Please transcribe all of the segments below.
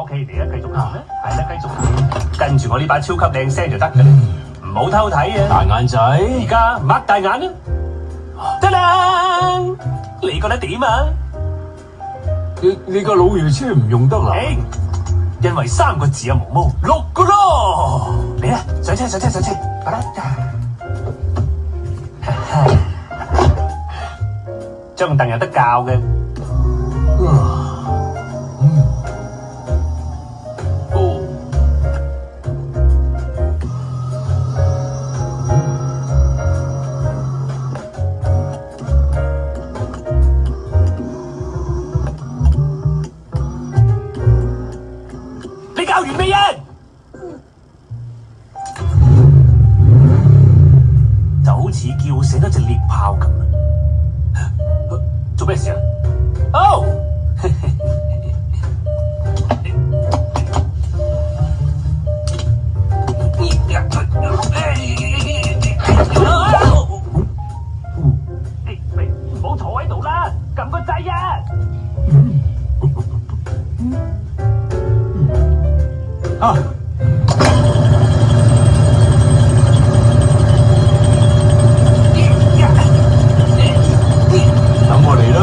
OK，嚟啦，繼續行啦，係啦，繼續跟住我呢把超級靚聲就得㗎啦，唔好偷睇啊！大眼仔，而家擘大眼啦，得啦，你覺得點啊？你個老爺車唔用得啦？因為3個字啊，毛毛6個咯，嚟啦，上車，快啦！張凳有得教嘅。你教完未啊？就好似叫醒咗隻獵豹咁。做咩事啊？哦！唔好坐喺度啦，撳個掣啊！等我嚟啦！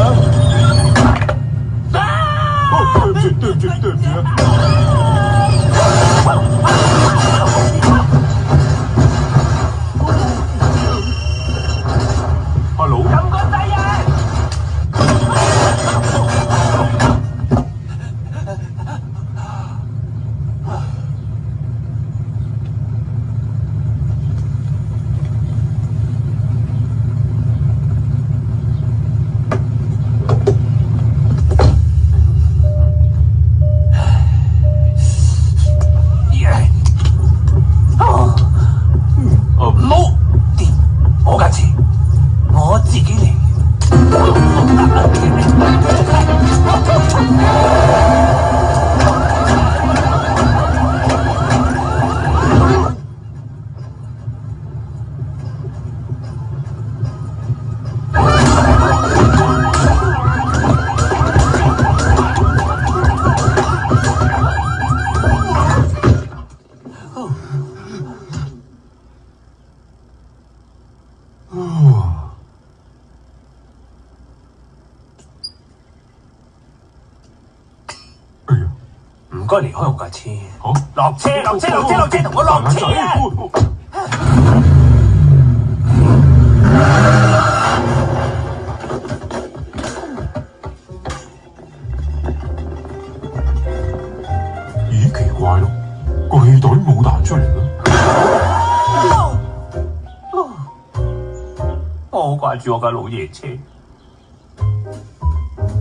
對唔住啊！Hello， 撳個掣啊！唔好掂我架車，我自己嚟。唔該離開我架車。好，落車，同我落車啊！咦，奇怪咯，個氣袋冇彈出嚟啦。我好掛住我架老爺車，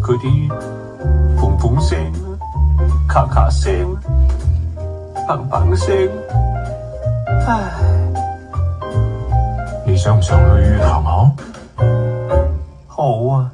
佢啲嘭嘭聲、咔咔聲、砰砰聲，唉，你想唔想去行下？好啊。